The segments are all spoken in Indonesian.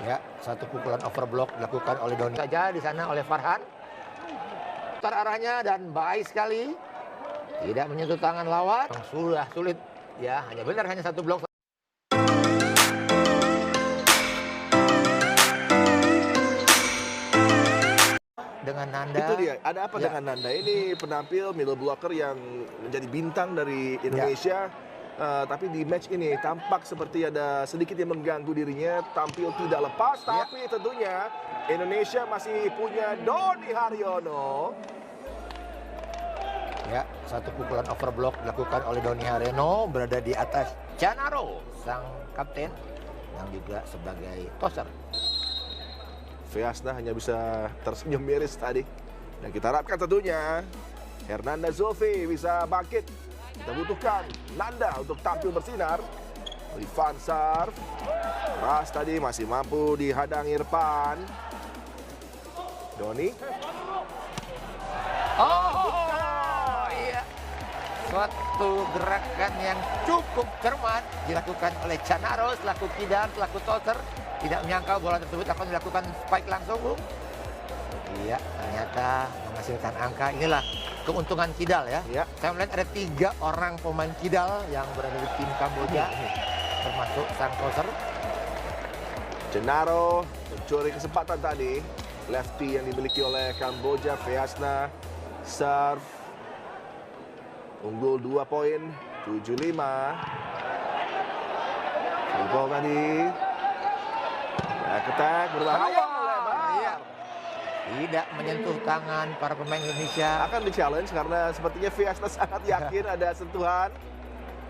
Ya, satu pukulan overblock dilakukan oleh Doni saja di sana oleh Farhan. Putar arahnya dan baik sekali. Tidak menyentuh tangan lawan. Sudah sulit. Ya, hanya satu blok. Dengan Nanda. Itu dia, ada apa Ya. dengan Nanda? Ini penampil middle blocker yang menjadi bintang dari Indonesia. Tapi di match ini tampak seperti ada sedikit yang mengganggu dirinya, tampil tidak lepas. Tapi tentunya Indonesia masih punya Doni Haryono. Ya, satu pukulan overblock dilakukan oleh Doni Haryono, berada di atas Canaro, sang kapten yang juga sebagai tosser. Feasna hanya bisa tersenyum miris tadi. Dan kita harapkan tentunya Hernanda Zulfi bisa bangkit. Kita butuhkan Nanda untuk tampil bersinar. Rifan serve. Ras tadi masih mampu dihadang Irfan. Doni. Oh, iya. Suatu gerakan yang cukup cermat dilakukan oleh Canaro selaku kidal, selaku tosser. Tidak menyangka bola tersebut akan dilakukan spike langsung, Bung. Iya, ternyata menghasilkan angka. Inilah keuntungan kidal ya. Ya. Saya melihat ada 3 orang pemain kidal yang berada di tim Kamboja, termasuk sang tosser. Canaro mencuri kesempatan tadi. Lefty yang dimiliki oleh Kamboja. Feasna serve. Unggul 2 poin, 75. Ball tadi. Ketak berbahaya. Iya. Tidak menyentuh tangan para pemain Indonesia. Akan di-challenge karena sepertinya Feasna sangat yakin ada sentuhan.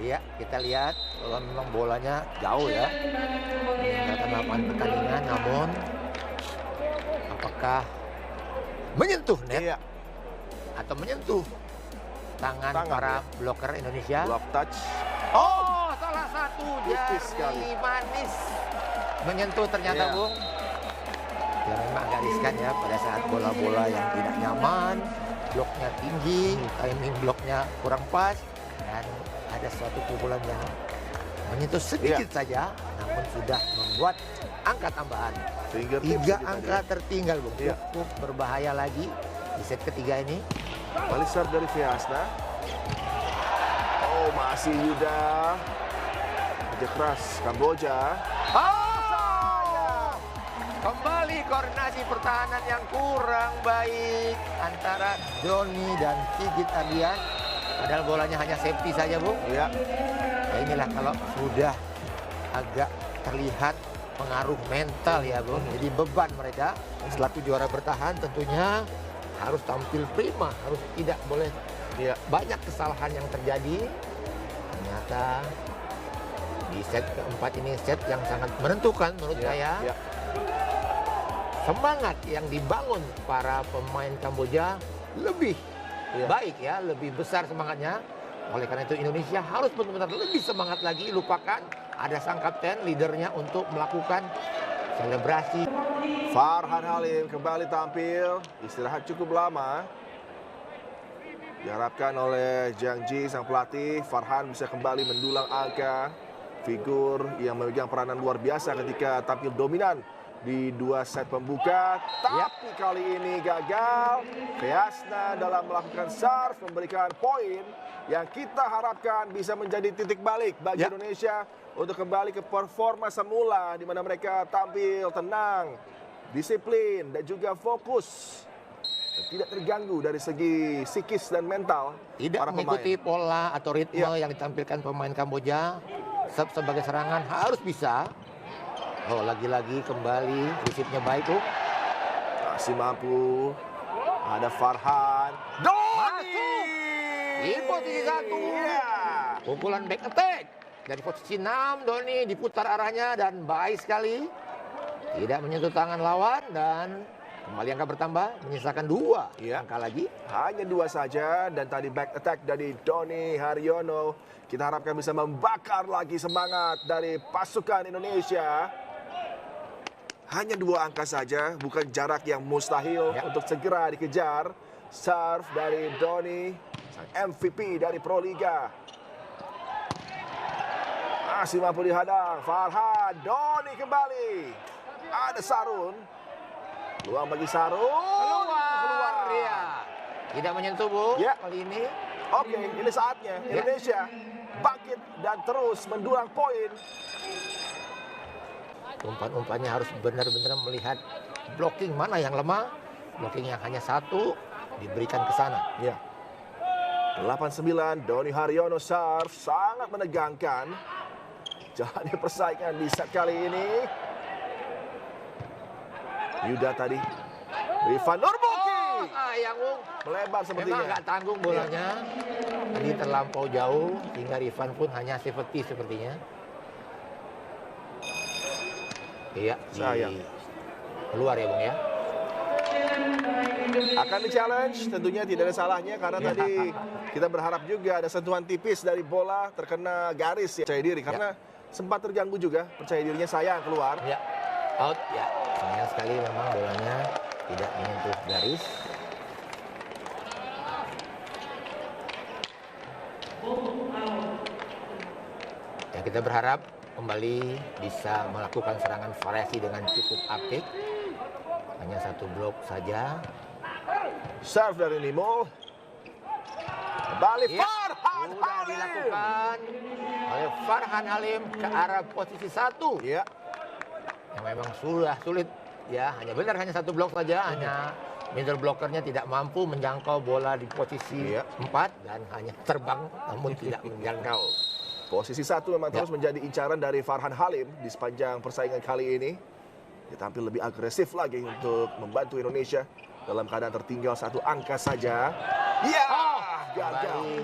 Iya, kita lihat kalau memang bolanya jauh ya. Meninggalkan lapangan pertandingan, namun apakah menyentuh net Iya, atau menyentuh tangan para blocker Indonesia? block touch. Oh, salah satu Tipis sekali. jari manis menyentuh ternyata, Iya. Bung. Ya memang agak riskan ya pada saat bola-bola yang tidak nyaman, bloknya tinggi, timing bloknya kurang pas, dan ada suatu pukulan yang menyentuh sedikit saja, namun sudah membuat angka tambahan. Fingertips 3 sedikit angka tadi. tertinggal, Bung. Iya. Cukup berbahaya lagi di set ketiga ini. Kembali serve dari Feasna. Oh, masih Yuda. Kerja keras Kamboja. Oh, kembali koordinasi pertahanan yang kurang baik antara Doni dan Sigit Ardian. Padahal bolanya hanya safety saja, Bung. Iya. Ya inilah kalau sudah agak terlihat pengaruh mental ya, Bung. Jadi beban mereka selaku juara bertahan tentunya harus tampil prima, harus tidak boleh banyak kesalahan yang terjadi. Ternyata di set keempat ini set yang sangat menentukan menurut saya. Iya. Semangat yang dibangun para pemain Kamboja lebih baik ya, lebih besar semangatnya. Oleh karena itu Indonesia harus benar-benar lebih semangat lagi. Lupakan ada sang kapten, leadernya untuk melakukan selebrasi. Farhan Halim kembali tampil. Istirahat cukup lama. Diharapkan oleh Jiang Ji sang pelatih, Farhan bisa kembali mendulang angka. Figur yang memegang peranan luar biasa ketika tampil dominan di 2 set pembuka. Tapi kali ini gagal. Feasna dalam melakukan serve memberikan poin yang kita harapkan bisa menjadi titik balik bagi Indonesia untuk kembali ke performa semula di mana mereka tampil tenang, disiplin dan juga fokus. Tidak terganggu dari segi psikis dan mental Tidak para mengikuti pemain. pola atau ritme yang ditampilkan pemain Kamboja. Sebagai serangan harus bisa. Oh, lagi-lagi kembali resipnya baik tuh. Masih mampu. Ada Farhan. Doni! Di posisi 1. Pukulan back attack. Dari posisi 6, Doni diputar arahnya dan baik sekali. Tidak menyentuh tangan lawan dan kembali angka bertambah. Menyisakan 2 angka lagi. Hanya 2 saja dan tadi back attack dari Doni Haryono. Kita harapkan bisa membakar lagi semangat dari pasukan Indonesia. Hanya 2 angka saja, bukan jarak yang mustahil untuk segera dikejar. Serve dari Doni, sang MVP dari Proliga. Masih mampu dihadang, Farhan, Doni kembali. Ada Sarun. Peluang bagi Sarun. Keluar ya. Tidak menyentuh, Bu, Ya. kali ini. Oke, ini saatnya Indonesia bangkit dan terus mendulang poin. Umpan-umpannya harus benar-benar melihat blocking mana yang lemah. Blocking yang hanya satu diberikan ke sana. Ya. 8-9, Doni Haryono serve, sangat menegangkan. Jalannya persaingan di set kali ini. Yuda tadi. Rifan Nurmuki. Sayang, Bung. Melebar Memang sepertinya. nggak tanggung bolanya. Tadi terlampau jauh sehingga Rifan pun hanya safety sepertinya. Iya, Sayang. keluar ya, Bung ya. Akan di-challenge, tentunya tidak ada salahnya karena tadi kita berharap juga ada sentuhan tipis dari bola terkena garis ya. Percaya diri karena sempat terganggu juga percaya dirinya, sayang keluar. Ya, out ya. Sayang sekali memang bolanya tidak menyentuh garis. Ya, kita berharap kembali bisa melakukan serangan variasi dengan cukup apik. Hanya satu blok saja. Serve dari Nimo. Kembali Ya, Farhan sudah Halim. dilakukan oleh Farhan Halim ke arah posisi 1. Ya, Yang memang sudah sulit ya, hanya satu blok saja, hanya middle blockernya tidak mampu menjangkau bola di posisi 4 dan hanya terbang namun tidak menjangkau. posisi 1 memang terus menjadi incaran dari Farhan Halim di sepanjang persaingan kali ini. Dia tampil lebih agresif lagi untuk membantu Indonesia dalam keadaan tertinggal 1 angka saja. Ya, gagal. Kembali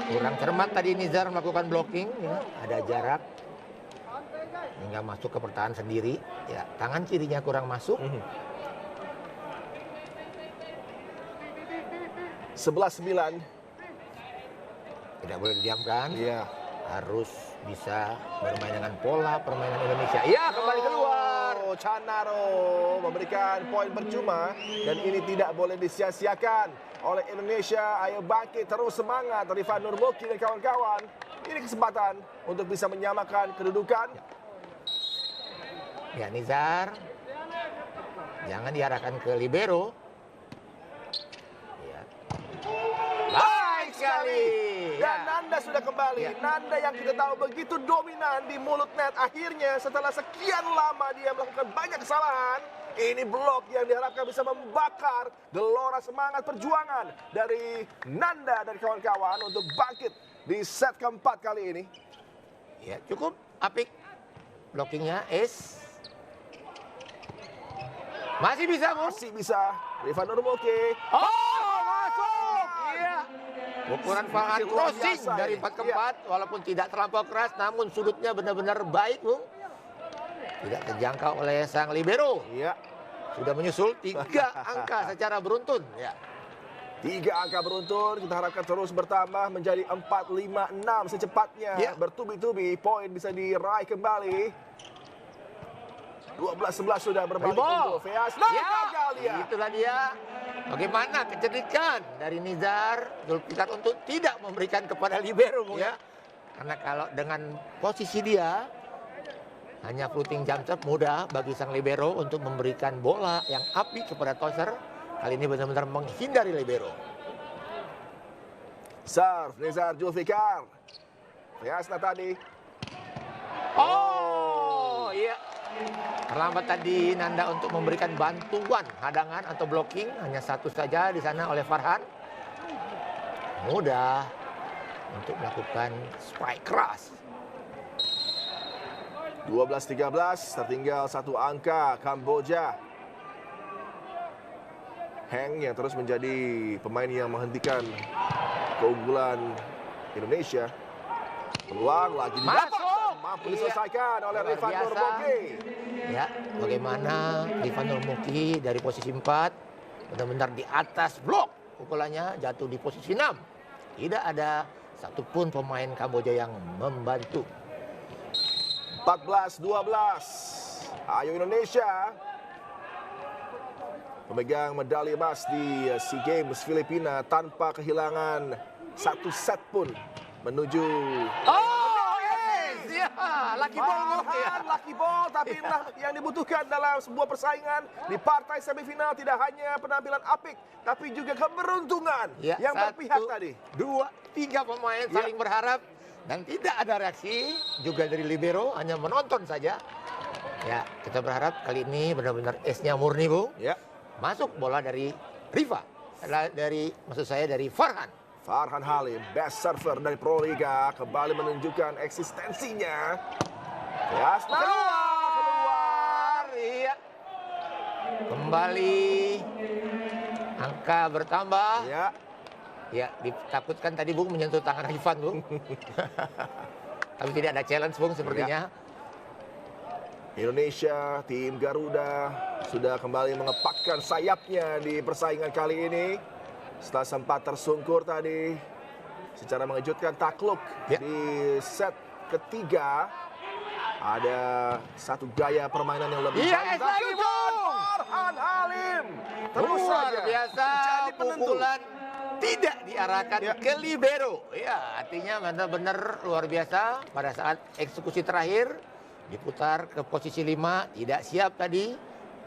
kurang cermat tadi Nizar melakukan blocking ya, ada jarak hingga masuk ke pertahanan sendiri ya, tangan kirinya kurang masuk. 11-9. Tidak boleh didiamkan. Iya. Harus bisa bermain dengan pola permainan Indonesia. Iya, kembali keluar. Canaro memberikan poin percuma dan ini tidak boleh disia-siakan oleh Indonesia. Ayo bangkit, terus semangat. Rifan Nurmuki dan kawan-kawan. Ini kesempatan untuk bisa menyamakan kedudukan. Ya, Nizar. Jangan diarahkan ke libero. Ya. Baik sekali. Dan Nanda sudah kembali. Ya. Nanda yang kita tahu begitu dominan di mulut net. Akhirnya setelah sekian lama dia melakukan banyak kesalahan. Ini blok yang diharapkan bisa membakar gelora semangat perjuangan dari Nanda dan kawan-kawan untuk bangkit di set keempat kali ini. Ya, cukup apik. Blockingnya Ace. Masih bisa, Bu. Masih bisa. Rifan Nurmuki. Oh, masuk. Iya. Ukuran Farhan Semakin luar crossing biasa dari ini. 4 ke 4 walaupun tidak terlampau keras namun sudutnya benar-benar baik, Bu. Tidak terjangkau oleh sang libero. Iya. Sudah menyusul 3 angka secara beruntun. Ya. 3 angka beruntun, kita harapkan terus bertambah menjadi 4, 5, 6 secepatnya. Ya. Bertubi-tubi, poin bisa diraih kembali. 12-11 sudah berbalik Ball. untuk Feas. Nah, Ya, gagal dia. itulah dia. Bagaimana kecerdikan dari Nizar Zulfikar untuk tidak memberikan kepada libero, Bung, ya. Karena kalau dengan posisi dia hanya floating jump shot mudah bagi sang libero untuk memberikan bola yang api kepada tosser. Kali ini benar-benar menghindari libero. Serve, Nizar Zulfikar. Feasna tadi. Oh, iya. Terlambat tadi Nanda untuk memberikan bantuan hadangan atau blocking. Hanya satu saja di sana oleh Farhan. Mudah untuk melakukan spike keras. 12-13, tertinggal 1 angka Kamboja. Heng yang terus menjadi pemain yang menghentikan keunggulan Indonesia. Peluang lagi didapat. Masuk! Mampu Iya. diselesaikan oleh Luar Rifan biasa. Nurmuki. Ya, bagaimana Rifan Nurmuki dari posisi 4 benar-benar di atas blok. Pukulannya jatuh di posisi 6. Tidak ada satupun pemain Kamboja yang membantu. 14-12. Ayo Indonesia. Pemegang medali emas di SEA Games Filipina tanpa kehilangan 1 set pun menuju Oh, yes! Ya. Lucky ball, Bu. Iya. Farhan, lucky ball, tapi inilah yang dibutuhkan dalam sebuah persaingan di partai semifinal. Tidak hanya penampilan apik, tapi juga keberuntungan Ya, yang berpihak 1, tadi. 2, 3 pemain saling berharap dan tidak ada reaksi juga dari libero, hanya menonton saja. Ya, kita berharap kali ini benar-benar esnya murni, Bu. Ya, Masuk bola dari Riva, maksud saya dari Farhan. Farhan Halim, best server dari Proliga, kembali menunjukkan eksistensinya. Fiasna keluar. Iya. Kembali angka bertambah. Ya, Ya, ditakutkan tadi Bung menyentuh tangan Rifan, Bung. Tapi tidak ada challenge, Bung, sepertinya. Indonesia, tim Garuda sudah kembali mengepakkan sayapnya di persaingan kali ini. Setelah sempat tersungkur tadi, secara mengejutkan takluk di set ketiga. Ada satu gaya permainan yang lebih baik. Lagi, Bung. Farhan Halim terus Luar saja biasa, menjadi penentu. pukulan tidak diarahkan ke libero. Ya, artinya benar-benar luar biasa pada saat eksekusi terakhir. Diputar ke posisi 5, tidak siap tadi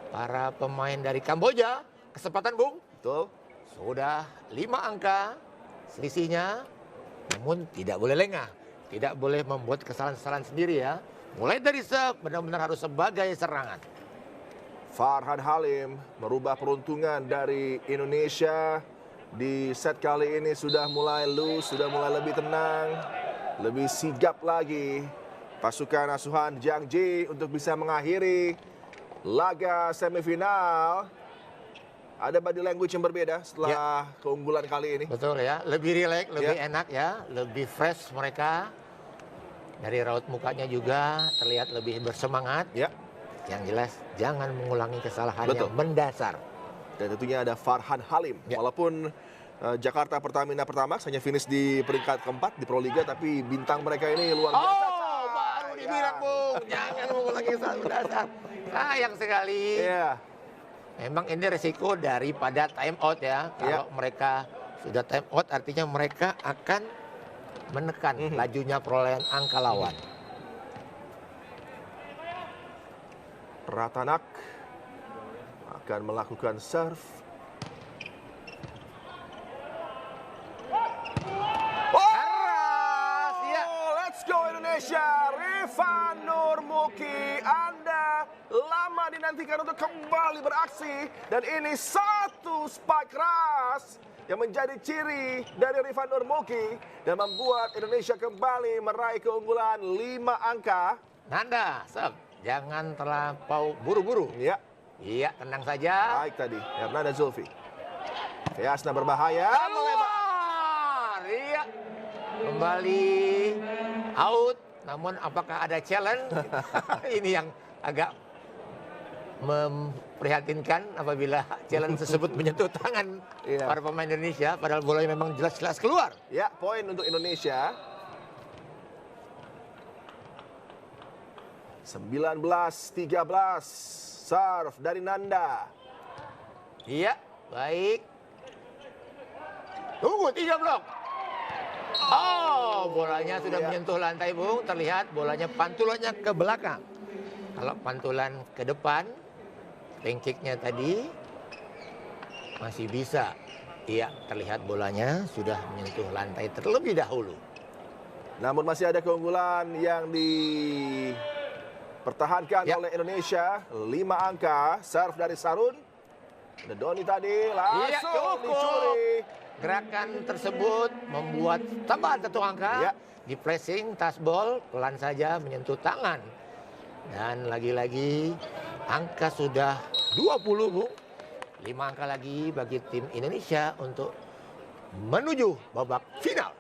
para pemain dari Kamboja. Kesempatan, Bung. Betul. Sudah 5 angka selisihnya, namun tidak boleh lengah. Tidak boleh membuat kesalahan-kesalahan sendiri ya. Mulai dari benar-benar harus sebagai serangan. Farhan Halim merubah peruntungan dari Indonesia di set kali ini. Sudah mulai loose, sudah mulai lebih tenang, lebih sigap lagi pasukan asuhan Jiang Ji untuk bisa mengakhiri laga semifinal. Ada body language yang berbeda setelah keunggulan kali ini. Betul ya, lebih rileks, lebih enak ya, lebih fresh mereka. Dari raut mukanya juga terlihat lebih bersemangat. Ya. Yang jelas jangan mengulangi kesalahan Betul. yang mendasar. Dan tentunya ada Farhan Halim. Walaupun Jakarta Pertamina Pertamax hanya finish di peringkat keempat di Proliga, tapi bintang mereka ini luar biasa. Baru dibilang, Bung, jangan mengulangi kesalahan mendasar. Sayang sekali. Iya. Memang ini resiko daripada time out ya. Kalau mereka sudah time out artinya mereka akan menekan lajunya perolehan angka lawan. Ratanak akan melakukan serve. Keras, ya. Let's go Indonesia. Rifan Nurmuki, Anda lama dinantikan untuk kembali beraksi. Dan ini satu spike keras yang menjadi ciri dari Rifan Nurmuki dan membuat Indonesia kembali meraih keunggulan 5 angka. Nanda, Sob, jangan terlampau buru-buru. Ya, Iya, tenang saja. baik tadi. Hernanda Zulfi. Fiasna berbahaya. Keluar. Iya. Kembali out. Namun apakah ada challenge? Ini yang agak memprihatinkan apabila challenge tersebut menyentuh tangan para pemain Indonesia. Padahal bolanya memang jelas-jelas keluar. Ya, poin untuk Indonesia. 19-13. Serve dari Nanda. Iya, baik. Tunggu, 3 blok. Oh, bolanya sudah menyentuh lantai, Bung. Terlihat bolanya pantulannya ke belakang. Kalau pantulan ke depan, kicknya tadi masih bisa. Iya, terlihat bolanya sudah menyentuh lantai terlebih dahulu. Namun masih ada keunggulan yang dipertahankan oleh Indonesia. 5 angka, serve dari Sarun. Ada Doni tadi, langsung dicuri. Gerakan tersebut membuat tambahan 1 angka. Di pressing, touchball, pelan saja menyentuh tangan. Dan lagi-lagi angka sudah 20, Bu. 5 angka lagi bagi tim Indonesia untuk menuju babak final.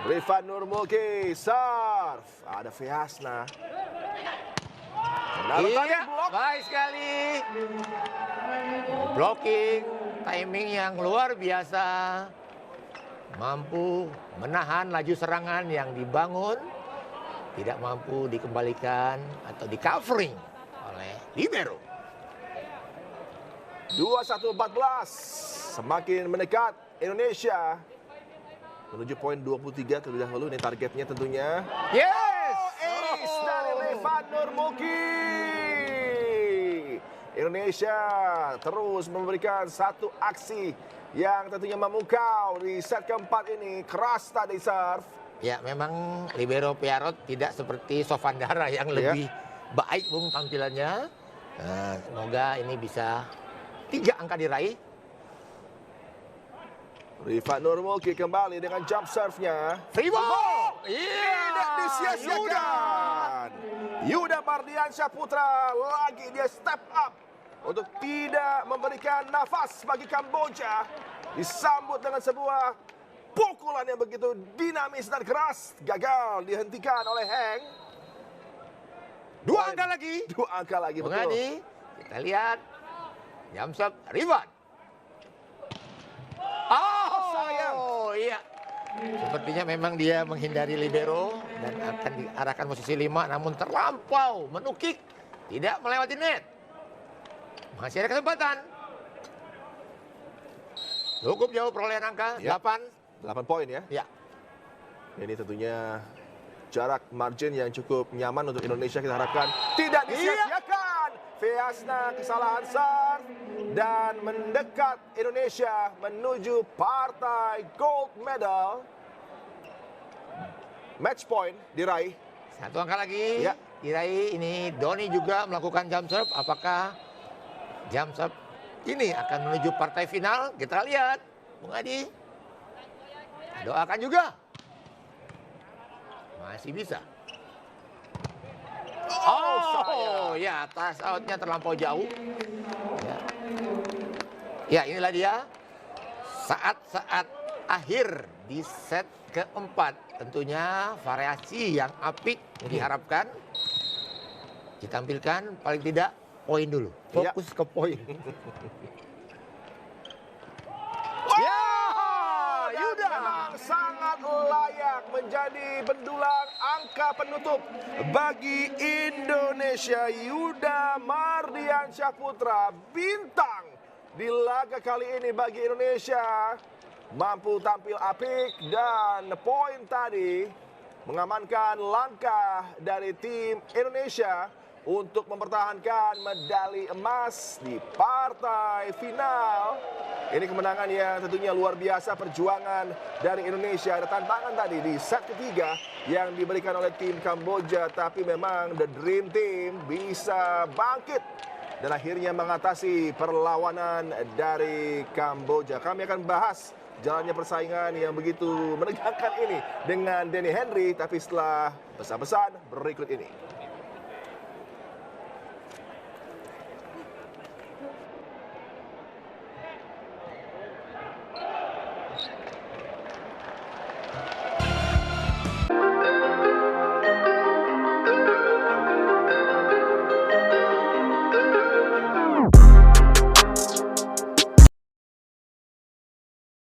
Rifan Nurmuki, serve. Ada Fiasna. Iya, baik sekali. Blocking, timing yang luar biasa. Mampu menahan laju serangan yang dibangun. Tidak mampu dikembalikan atau di covering oleh libero. 21-14. Semakin mendekat Indonesia. Menuju poin 23 terlebih dahulu. Ini targetnya tentunya. Yes! Rifan Nurmuki. Indonesia terus memberikan satu aksi yang tentunya memukau di set keempat ini. Keras tadi serve. Ya, memang libero Piarot tidak seperti Sofandara yang lebih baik Bung tampilannya. Nah, semoga ini bisa 3 angka diraih. Rifan Nurmuki kembali dengan jump serve-nya. Free ball! Tidak disia-siakan. Yuda Mardiansyah Putra lagi dia step up untuk tidak memberikan nafas bagi Kamboja. Disambut dengan sebuah pukulan yang begitu dinamis dan keras. Gagal dihentikan oleh Heng. 2 angka lagi. 2 angka lagi, Bung betul. Adi, kita lihat. Jump serve Rifan. Sayang. Iya. Sepertinya memang dia menghindari libero dan akan diarahkan posisi 5, namun terlampau menukik, tidak melewati net. Masih ada kesempatan. Cukup jauh perolehan angka, 8. 8 poin ya. Ya. Ini tentunya jarak margin yang cukup nyaman untuk Indonesia, kita harapkan tidak disia-siakan. Fiasna kesalahan serve dan mendekat Indonesia menuju partai gold medal. Match point diraih. 1 angka lagi. Ya. Diraih. Ini Doni juga melakukan jump serve. Apakah jump serve ini akan menuju partai final? Kita lihat. Bung Adi. Doakan juga. Masih bisa. Sayang. Ya, atas outnya terlampau jauh. Ya, inilah dia saat-saat akhir di set keempat. Tentunya variasi yang apik diharapkan. Ditampilkan paling tidak poin dulu. Fokus ke poin. Yuda memang sangat layak menjadi pendulang angka penutup bagi Indonesia. Yuda Mardiansyah Putra, bintang di laga kali ini bagi Indonesia. Mampu tampil apik dan poin tadi mengamankan langkah dari tim Indonesia untuk mempertahankan medali emas di partai final. Ini kemenangan yang tentunya luar biasa, perjuangan dari Indonesia. Ada tantangan tadi di set ketiga yang diberikan oleh tim Kamboja, tapi memang the dream team bisa bangkit dan akhirnya mengatasi perlawanan dari Kamboja. Kami akan bahas jalannya persaingan yang begitu menegangkan ini dengan Denny Henry, tapi setelah pesan-pesan berikut ini.